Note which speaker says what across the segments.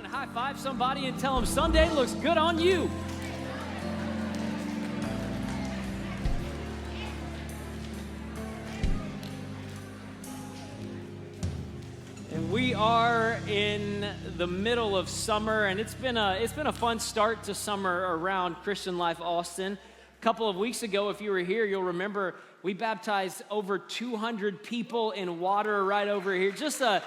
Speaker 1: and high five somebody and tell them Sunday looks good on you. And we are in the middle of summer, and it's been a fun start to summer around Christian Life Austin. A couple of weeks ago, if you were here, you'll remember we baptized over 200 people in water right over here. Just a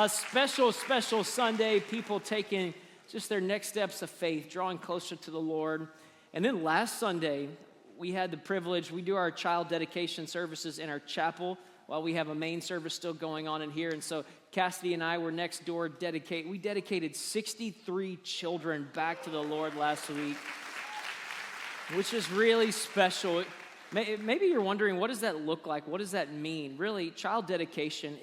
Speaker 1: special Sunday, people taking just their next steps of faith, drawing closer to the Lord. And then last Sunday, we had the privilege, we do our child dedication services in our chapel while we have a main service still going on in here. And so Cassidy and I were next door, we dedicated 63 children back to the Lord last week, which is really special. Maybe you're wondering, what does that look like? What does that mean? Really, child dedication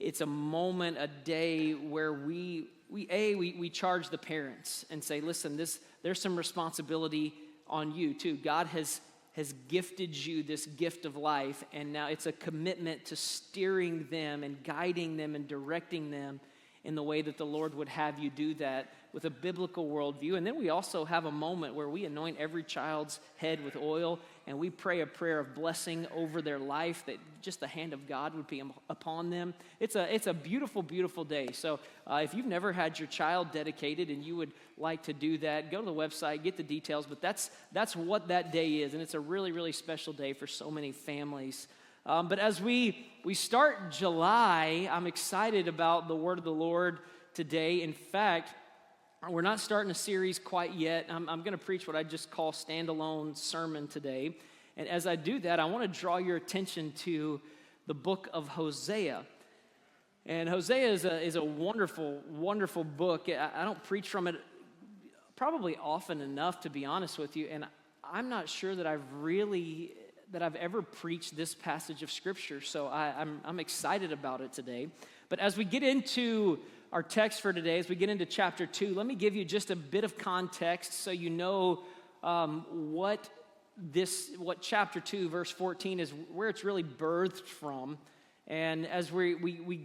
Speaker 1: it's a moment, a day where we charge the parents and say, listen, there's some responsibility on you too. God has gifted you this gift of life, and now it's a commitment to steering them and guiding them and directing them in the way that the Lord would have you do that with a biblical worldview. And then we also have a moment where we anoint every child's head with oil, and we pray a prayer of blessing over their life, that just the hand of God would be upon them. It's a beautiful, beautiful day. So if you've never had your child dedicated and you would like to do that, go to the website, get the details. But that's what that day is, and it's a really, really special day for so many families. But as we start July, I'm excited about the word of the Lord today. In fact, we're not starting a series quite yet. I'm going to preach what I just call standalone sermon today. And as I do that, I want to draw your attention to the book of Hosea. And Hosea is a wonderful, wonderful book. I don't preach from it probably often enough, to be honest with you. And I'm not sure that I've ever preached this passage of Scripture. So I'm excited about it today. But as we get into our text for today, as we get into chapter 2, let me give you just a bit of context so you know what chapter 2, verse 14 is, where it's really birthed from. And as we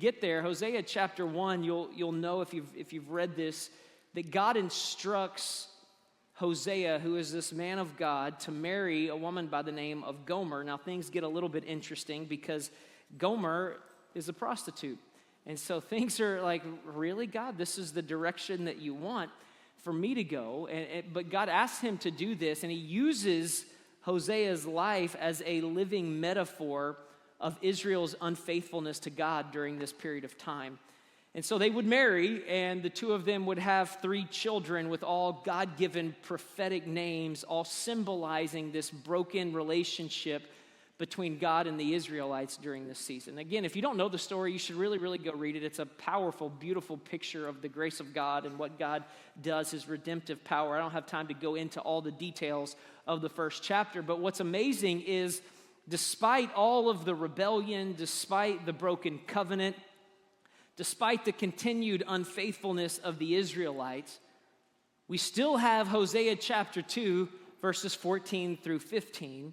Speaker 1: get there, Hosea chapter 1, you'll know if you've read this, that God instructs Hosea, who is this man of God, to marry a woman by the name of Gomer. Now things get a little bit interesting because Gomer is a prostitute. And so things are like, really, God, this is the direction that you want for me to go. But God asks him to do this, and he uses Hosea's life as a living metaphor of Israel's unfaithfulness to God during this period of time. And so they would marry, and the two of them would have 3 children with all God-given prophetic names, all symbolizing this broken relationship between God and the Israelites during this season. Again, if you don't know the story, you should really, really go read it. It's a powerful, beautiful picture of the grace of God and what God does, his redemptive power. I don't have time to go into all the details of the first chapter, but what's amazing is despite all of the rebellion, despite the broken covenant, despite the continued unfaithfulness of the Israelites, we still have Hosea chapter 2, verses 14 through 15,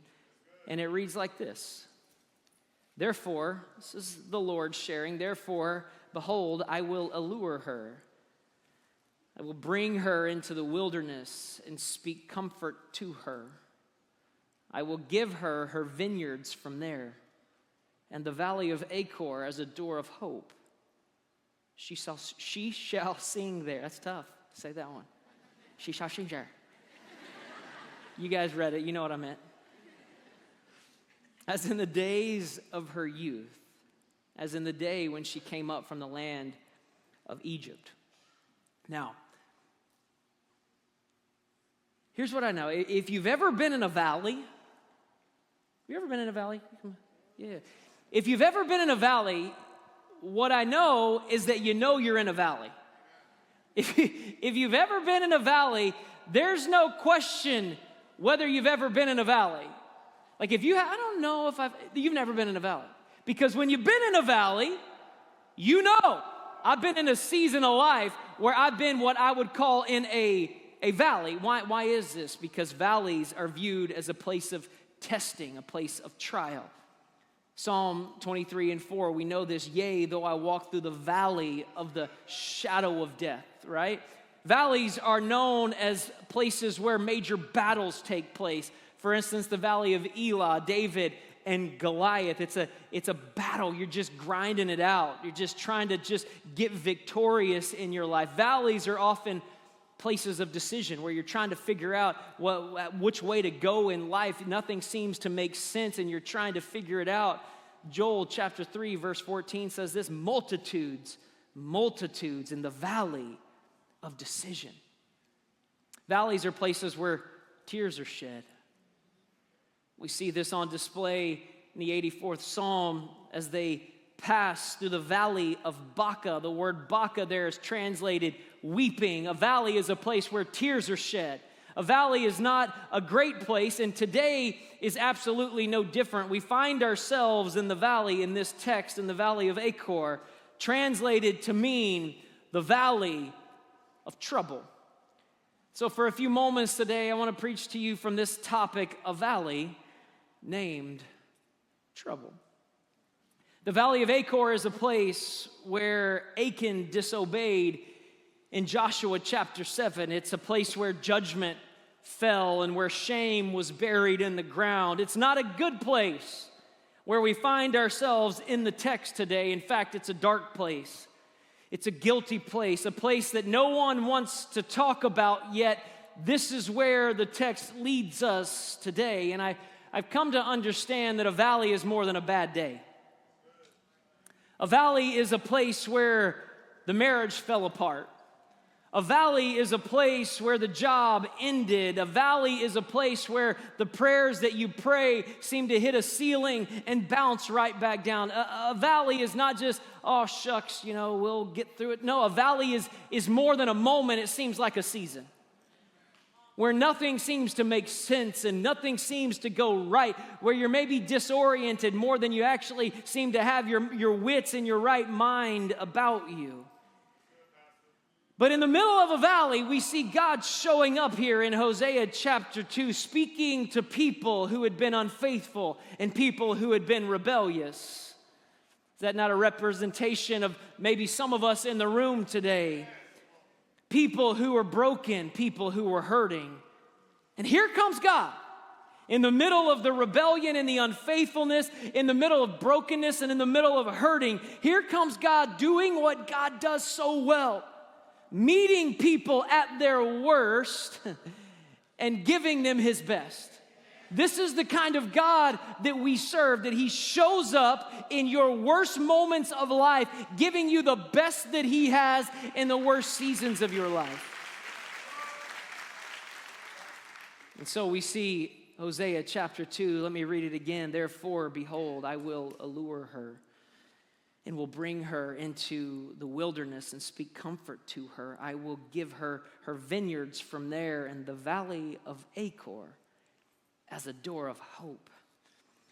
Speaker 1: and it reads like this. Therefore, this is the Lord sharing, therefore, behold, I will allure her. I will bring her into the wilderness and speak comfort to her. I will give her her vineyards from there, and the valley of Achor as a door of hope. She shall sing there. That's tough. Say that one. She shall sing there. You guys read it. You know what I meant. As in the days of her youth, as in the day when she came up from the land of Egypt. Now, here's what I know. If you've ever been in a valley, you ever been in a valley? Yeah. If you've ever been in a valley, what I know is that you know you're in a valley. If you've ever been in a valley, there's no question whether you've ever been in a valley. Like I don't know if you've never been in a valley. Because when you've been in a valley, you know. I've been in a season of life where I've been what I would call in a valley. Why is this? Because valleys are viewed as a place of testing, a place of trial. Psalm 23:4, we know this, yea, though I walk through the valley of the shadow of death, right? Valleys are known as places where major battles take place. For instance, the valley of Elah, David and Goliath. It's a battle. You're just grinding it out. You're just trying to just get victorious in your life. Valleys are often places of decision where you're trying to figure out which way to go in life. Nothing seems to make sense and you're trying to figure it out. Joel chapter 3 verse 14 says this, multitudes in the valley of decision. Valleys are places where tears are shed. We see this on display in the 84th Psalm as they pass through the valley of Baca. The word Baca there is translated weeping. A valley is a place where tears are shed. A valley is not a great place, and today is absolutely no different. We find ourselves in the valley, in this text, in the valley of Achor, translated to mean the valley of trouble. So for a few moments today, I want to preach to you from this topic, a valley named trouble. The valley of Achor is a place where Achan disobeyed in Joshua chapter 7. It's a place where judgment fell and where shame was buried in the ground. It's not a good place where we find ourselves in the text today. In fact, it's a dark place. It's a guilty place, a place that no one wants to talk about, yet this is where the text leads us today. And I've come to understand that a valley is more than a bad day. A valley is a place where the marriage fell apart. A valley is a place where the job ended. A valley is a place where the prayers that you pray seem to hit a ceiling and bounce right back down. A valley is not just, oh, shucks, we'll get through it. No, a valley is more than a moment. It seems like a season where nothing seems to make sense and nothing seems to go right, where you're maybe disoriented more than you actually seem to have your wits and your right mind about you. But in the middle of a valley, we see God showing up here in Hosea chapter 2, speaking to people who had been unfaithful and people who had been rebellious. Is that not a representation of maybe some of us in the room today? People who are broken, people who are hurting. And here comes God. In the middle of the rebellion and the unfaithfulness, in the middle of brokenness and in the middle of hurting, here comes God doing what God does so well. Meeting people at their worst and giving them his best. This is the kind of God that we serve, that he shows up in your worst moments of life, giving you the best that he has in the worst seasons of your life. And so we see Hosea chapter 2, let me read it again. Therefore, behold, I will allure her and will bring her into the wilderness and speak comfort to her. I will give her her vineyards from there and the valley of Achor as a door of hope.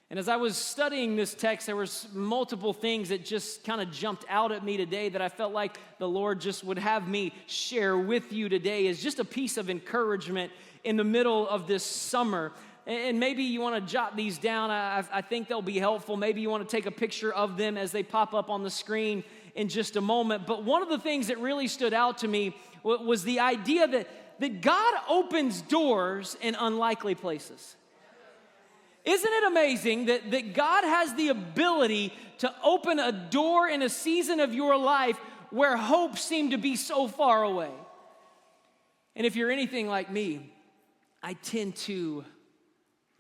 Speaker 1: And as I was studying this text, there was multiple things that just kind of jumped out at me today that I felt like the Lord just would have me share with you today as just a piece of encouragement in the middle of this summer. And maybe you want to jot these down. I think they'll be helpful. Maybe you want to take a picture of them as they pop up on the screen in just a moment. But one of the things that really stood out to me was the idea that God opens doors in unlikely places. Isn't it amazing that God has the ability to open a door in a season of your life where hope seemed to be so far away? And if you're anything like me, I tend to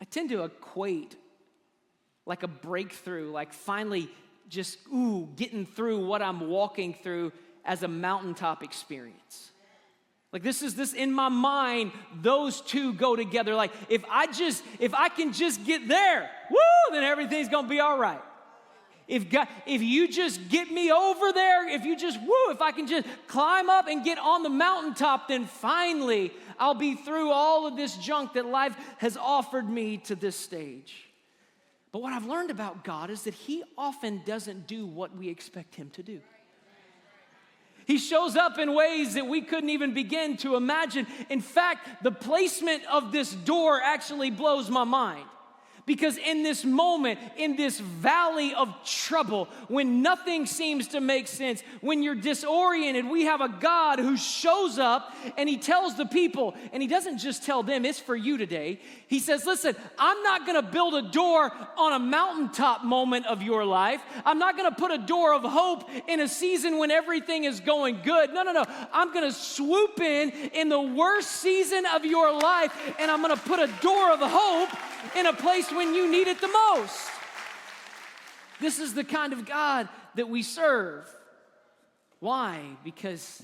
Speaker 1: equate like a breakthrough, like finally just, getting through what I'm walking through as a mountaintop experience. Like this in my mind, those two go together. Like if I can just get there, then everything's gonna be all right. If you just get me over there, if I can just climb up and get on the mountaintop, then finally I'll be through all of this junk that life has offered me to this stage. But what I've learned about God is that he often doesn't do what we expect him to do. He shows up in ways that we couldn't even begin to imagine. In fact, the placement of this door actually blows my mind. Because in this moment, in this valley of trouble, when nothing seems to make sense, when you're disoriented, we have a God who shows up and he tells the people, and he doesn't just tell them, it's for you today. He says, listen, I'm not gonna build a door on a mountaintop moment of your life. I'm not gonna put a door of hope in a season when everything is going good. No. I'm gonna swoop in the worst season of your life, and I'm gonna put a door of hope in a place when you need it the most. This is the kind of God that we serve. Why? Because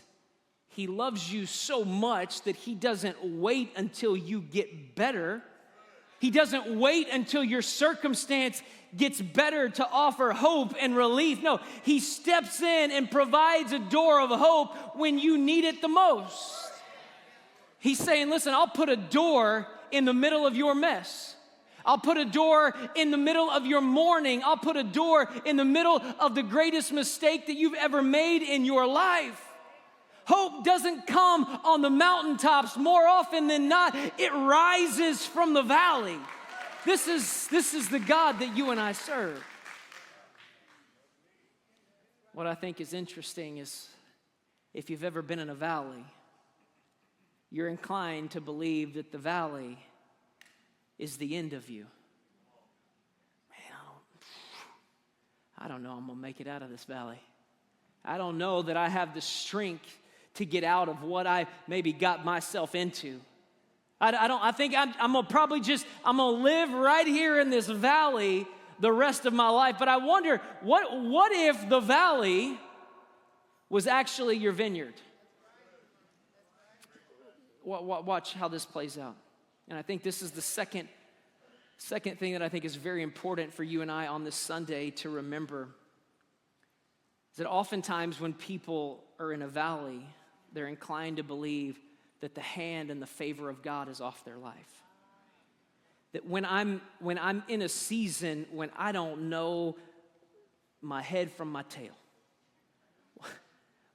Speaker 1: he loves you so much that he doesn't wait until you get better. He doesn't wait until your circumstance gets better to offer hope and relief. No, he steps in and provides a door of hope when you need it the most. He's saying, listen, I'll put a door in the middle of your mess. I'll put a door in the middle of your mourning. I'll put a door in the middle of the greatest mistake that you've ever made in your life. Hope doesn't come on the mountaintops. More often than not, it rises from the valley. This is the God that you and I serve. What I think is interesting is if you've ever been in a valley, you're inclined to believe that the valley is the end of you. Man, I don't know I'm gonna make it out of this valley. I don't know that I have the strength to get out of what I maybe got myself into. I think I'm gonna live right here in this valley the rest of my life. But I wonder, what if the valley was actually your vineyard? Watch how this plays out. And I think this is the second thing that I think is very important for you and I on this Sunday to remember. Is that oftentimes when people are in a valley, they're inclined to believe that the hand and the favor of God is off their life. That when I'm in a season when I don't know my head from my tail,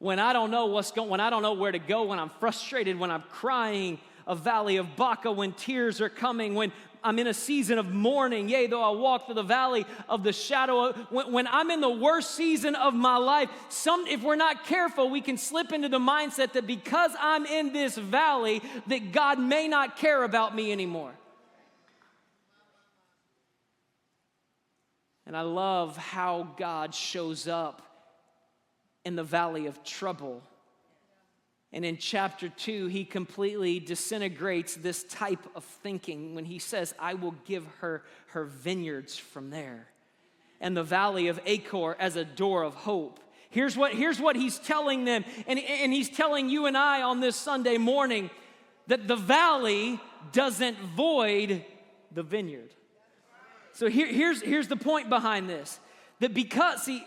Speaker 1: when I don't know when I don't know where to go, when I'm frustrated, when I'm crying a valley of Baca, when tears are coming, when I'm in a season of mourning, yea, though I walk through the valley of the shadow, when I'm in the worst season of my life, if we're not careful, we can slip into the mindset that because I'm in this valley, that God may not care about me anymore. And I love how God shows up in the valley of trouble. And in chapter 2, he completely disintegrates this type of thinking when he says, I will give her her vineyards from there. And the valley of Achor as a door of hope. Here's what he's telling them. And he's telling you and I on this Sunday morning that the valley doesn't void the vineyard. So here's the point behind this. That because, see,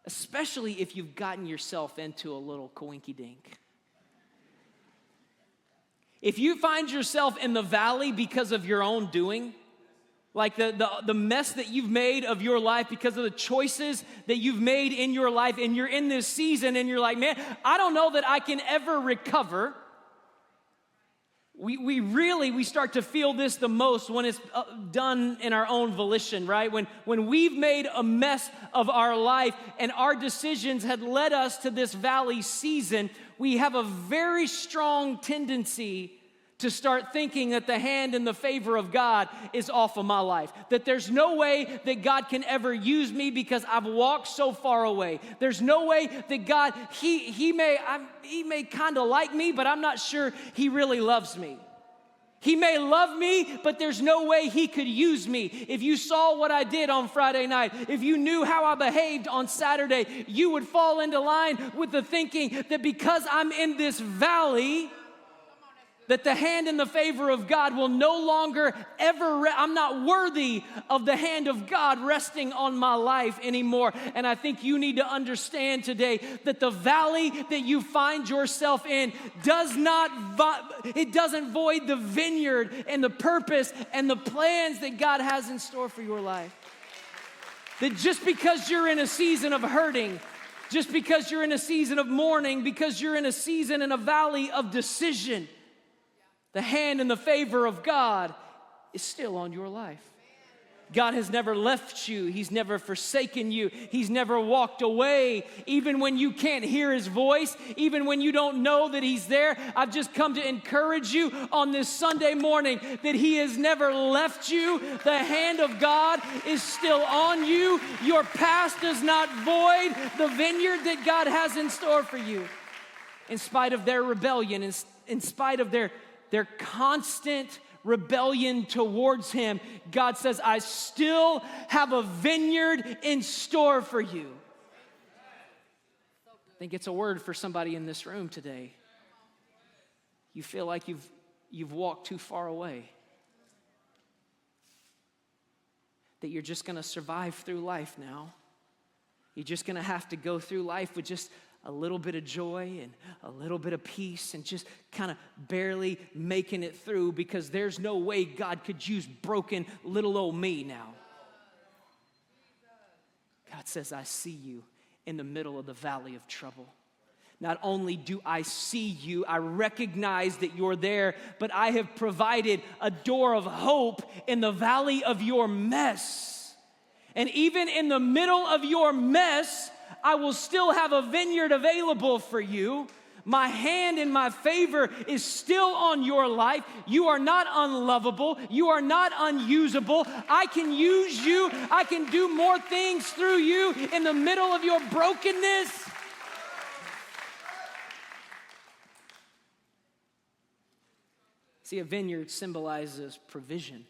Speaker 1: especially if you've gotten yourself into a little coinky-dink. If you find yourself in the valley because of your own doing, like the mess that you've made of your life because of the choices that you've made in your life, and you're in this season and you're like, man, I don't know that I can ever recover. We start to feel this the most when it's done in our own volition, right? When we've made a mess of our life and our decisions had led us to this valley season, we have a very strong tendency to start thinking that the hand and the favor of God is off of my life. That there's no way that God can ever use me because I've walked so far away. There's no way that God, he may kind of like me, but I'm not sure he really loves me. He may love me, but there's no way he could use me. If you saw what I did on Friday night, if you knew how I behaved on Saturday, you would fall into line with the thinking that because I'm in this valley, that the hand and the favor of God will no longer ever, I'm not worthy of the hand of God resting on my life anymore. And I think you need to understand today that the valley that you find yourself in it doesn't void the vineyard and the purpose and the plans that God has in store for your life. That just because you're in a season of hurting, just because you're in a season of mourning, because you're in a season in a valley of decision, the hand and the favor of God is still on your life. God has never left you. He's never forsaken you. He's never walked away. Even when you can't hear his voice, even when you don't know that he's there, I've just come to encourage you on this Sunday morning that he has never left you. The hand of God is still on you. Your past does not void the vineyard that God has in store for you. In spite of their rebellion, in spite of their constant rebellion towards him, God says, I still have a vineyard in store for you. I think it's a word for somebody in this room today. You feel like you've walked too far away. That you're just going to survive through life now. You're just going to have to go through life with just a little bit of joy and a little bit of peace and just kind of barely making it through because there's no way God could use broken little old me now. God says, I see you in the middle of the valley of trouble. Not only do I see you, I recognize that you're there, but I have provided a door of hope in the valley of your mess. And even in the middle of your mess, I will still have a vineyard available for you. My hand and my favor is still on your life. You are not unlovable. You are not unusable. I can use you. I can do more things through you in the middle of your brokenness. See, a vineyard symbolizes provision.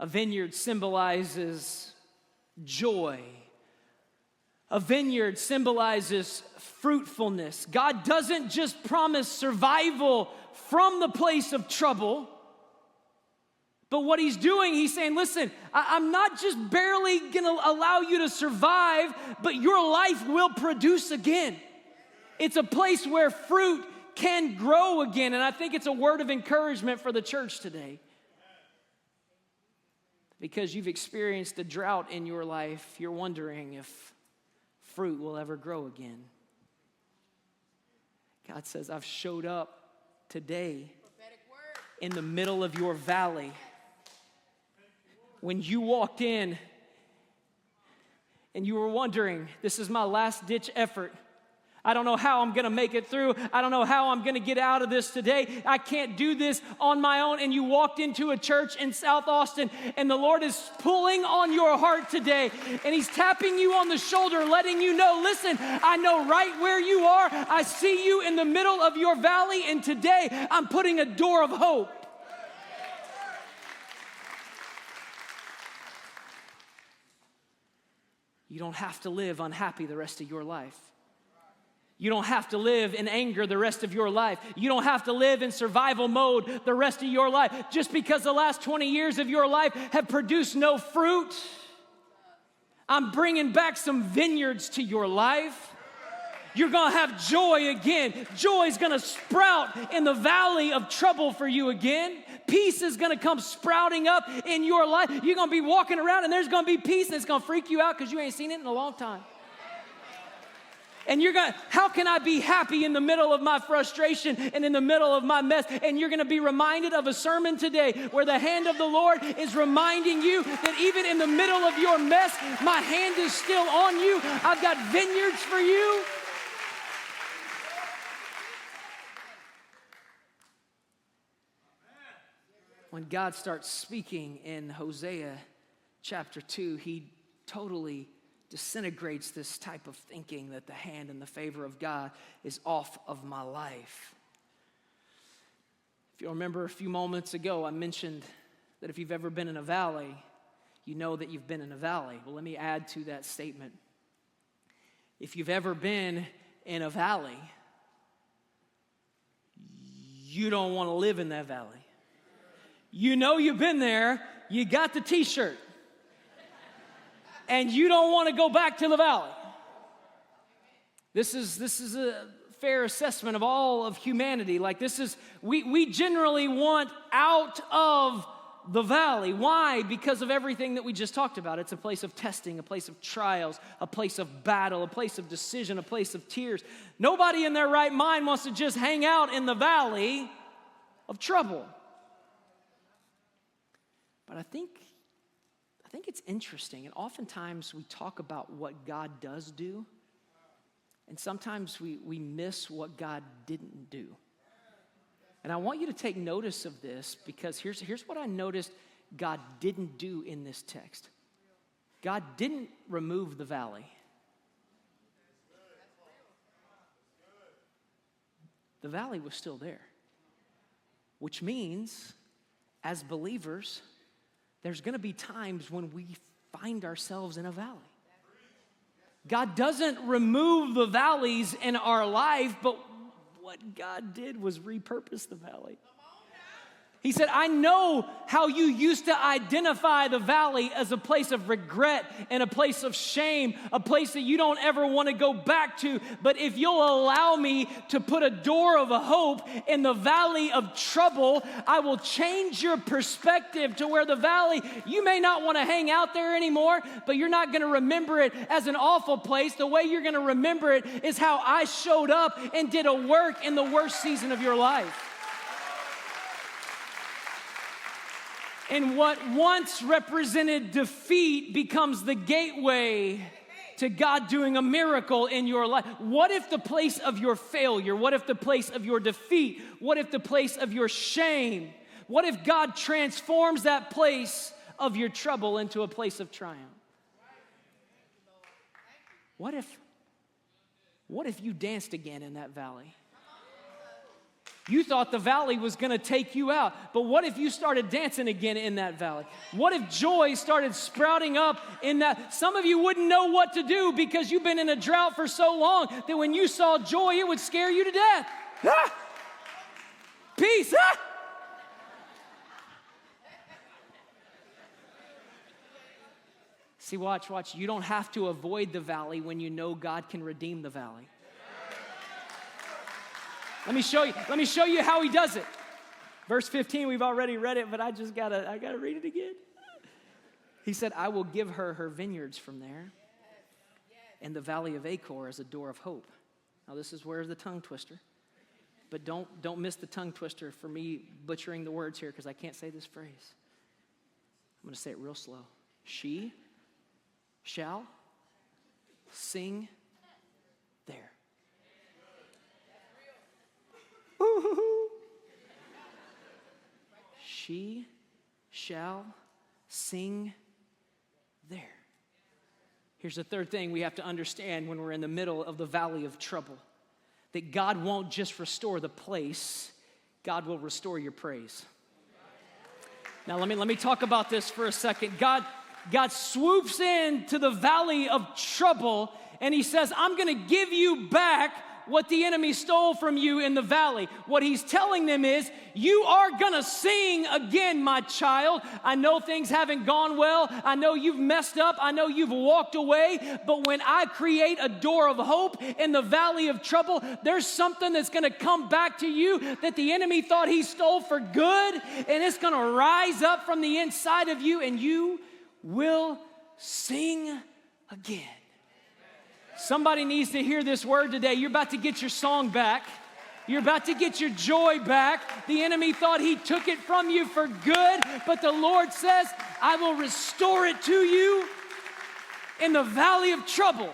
Speaker 1: A vineyard symbolizes joy. A vineyard symbolizes fruitfulness. God doesn't just promise survival from the place of trouble, but what he's doing, he's saying, listen, I'm not just barely going to allow you to survive, but your life will produce again. It's a place where fruit can grow again, and I think it's a word of encouragement for the church today. Because you've experienced a drought in your life, you're wondering if fruit will ever grow again. God says, I've showed up today in the middle of your valley. When you walked in and you were wondering, this is my last ditch effort. I don't know how I'm going to make it through. I don't know how I'm going to get out of this today. I can't do this on my own. And you walked into a church in South Austin, and the Lord is pulling on your heart today, and he's tapping you on the shoulder, letting you know, listen, I know right where you are. I see you in the middle of your valley, and today I'm putting a door of hope. You don't have to live unhappy the rest of your life. You don't have to live in anger the rest of your life. You don't have to live in survival mode the rest of your life. Just because the last 20 years of your life have produced no fruit, I'm bringing back some vineyards to your life. You're going to have joy again. Joy is going to sprout in the valley of trouble for you again. Peace is going to come sprouting up in your life. You're going to be walking around and there's going to be peace, and it's going to freak you out because you ain't seen it in a long time. And you're going to, how can I be happy in the middle of my frustration and in the middle of my mess? And you're going to be reminded of a sermon today where the hand of the Lord is reminding you that even in the middle of your mess, my hand is still on you. I've got vineyards for you. When God starts speaking in Hosea chapter 2, he totally disintegrates this type of thinking that the hand and the favor of God is off of my life. If you remember a few moments ago, I mentioned that if you've ever been in a valley, you know that you've been in a valley. Well, let me add to that statement. If you've ever been in a valley, you don't want to live in that valley. You know you've been there, you got the t-shirt, and you don't want to go back to the valley. This is a fair assessment of all of humanity. Like we generally want out of the valley. Why? Because of everything that we just talked about. It's a place of testing, a place of trials, a place of battle, a place of decision, a place of tears. Nobody in their right mind wants to just hang out in the valley of trouble. But I think think it's interesting, and oftentimes we talk about what God does do, and sometimes we miss what God didn't do. And I want you to take notice of this, because here's what I noticed God didn't do in this text. God didn't remove the valley. The valley was still there, which means as believers, there's going to be times when we find ourselves in a valley. God doesn't remove the valleys in our life, but what God did was repurpose the valley. He said, I know how you used to identify the valley as a place of regret and a place of shame, a place that you don't ever want to go back to. But if you'll allow me to put a door of hope in the valley of trouble, I will change your perspective to where the valley, you may not want to hang out there anymore, but you're not going to remember it as an awful place. The way you're going to remember it is how I showed up and did a work in the worst season of your life. And what once represented defeat becomes the gateway to God doing a miracle in your life. What if the place of your failure, what if the place of your defeat, what if the place of your shame, what if God transforms that place of your trouble into a place of triumph? What if you danced again in that valley? You thought the valley was going to take you out, but what if you started dancing again in that valley? What if joy started sprouting up in that? Some of you wouldn't know what to do because you've been in a drought for so long that when you saw joy, it would scare you to death. Ah! Peace. Ah! See, watch. You don't have to avoid the valley when you know God can redeem the valley. Let me show you how he does it. Verse 15, we've already read it, but I gotta read it again. He said, I will give her vineyards from there, and the valley of Achor as a door of hope. Now this is where's the tongue twister. But don't miss the tongue twister for me butchering the words here, because I can't say this phrase. I'm gonna say it real slow. She shall sing there. She shall sing there. Here's the third thing we have to understand when we're in the middle of the valley of trouble. That God won't just restore the place, God will restore your praise. Now let me talk about this for a second. God swoops into the valley of trouble and he says, I'm gonna give you back what the enemy stole from you in the valley. What he's telling them is, you are gonna sing again, my child. I know things haven't gone well. I know you've messed up. I know you've walked away. But when I create a door of hope in the valley of trouble, there's something that's gonna come back to you that the enemy thought he stole for good, and it's gonna rise up from the inside of you, and you will sing again. Somebody needs to hear this word today. You're about to get your song back. You're about to get your joy back. The enemy thought he took it from you for good, but the Lord says, I will restore it to you in the valley of trouble.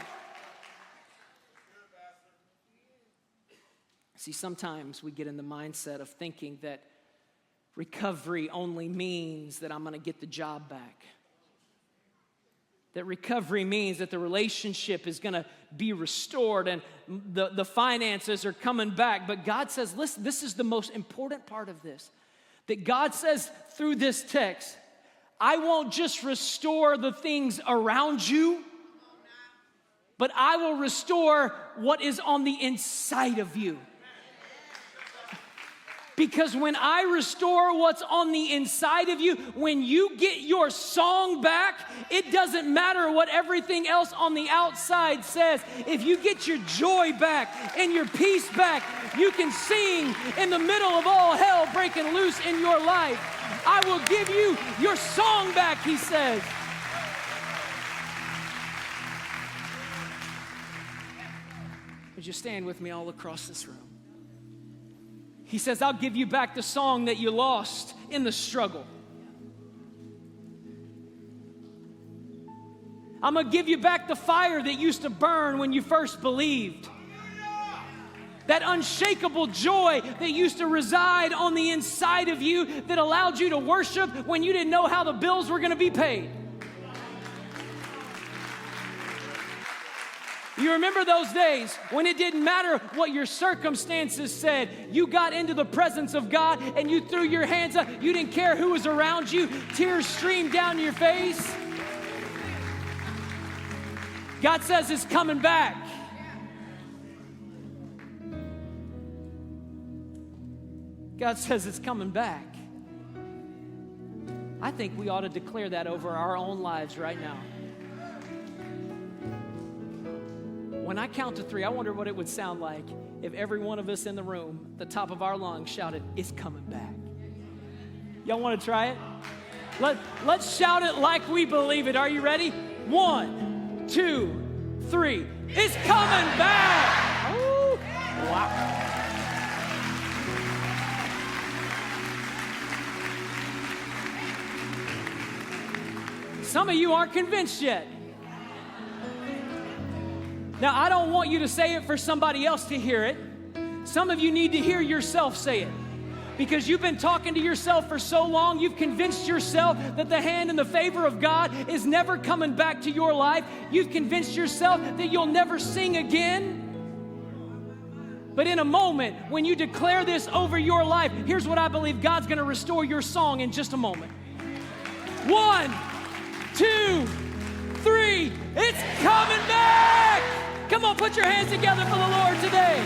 Speaker 1: See, sometimes we get in the mindset of thinking that recovery only means that I'm going to get the job back. That recovery means that the relationship is going to be restored and the finances are coming back. But God says, listen, this is the most important part of this. That God says through this text, I won't just restore the things around you, but I will restore what is on the inside of you. Because when I restore what's on the inside of you, when you get your song back, it doesn't matter what everything else on the outside says. If you get your joy back and your peace back, you can sing in the middle of all hell breaking loose in your life. I will give you your song back, he says. Would you stand with me all across this room? He says, I'll give you back the song that you lost in the struggle. I'm going to give you back the fire that used to burn when you first believed. That unshakable joy that used to reside on the inside of you that allowed you to worship when you didn't know how the bills were going to be paid. You remember those days when it didn't matter what your circumstances said. You got into the presence of God and you threw your hands up. You didn't care who was around you. Tears streamed down your face. God says it's coming back. God says it's coming back. I think we ought to declare that over our own lives right now. When I count to 3, I wonder what it would sound like if every one of us in the room, the top of our lungs, shouted, "It's coming back." Y'all want to try it? Let's shout it like we believe it. Are you ready? 1, 2, 3. It's coming back. Ooh. Wow. Some of you aren't convinced yet. Now, I don't want you to say it for somebody else to hear it. Some of you need to hear yourself say it. Because you've been talking to yourself for so long, you've convinced yourself that the hand and the favor of God is never coming back to your life. You've convinced yourself that you'll never sing again. But in a moment, when you declare this over your life, here's what I believe: God's going to restore your song in just a moment. 1, 2, 3, it's coming back! Come on, put your hands together for the Lord today.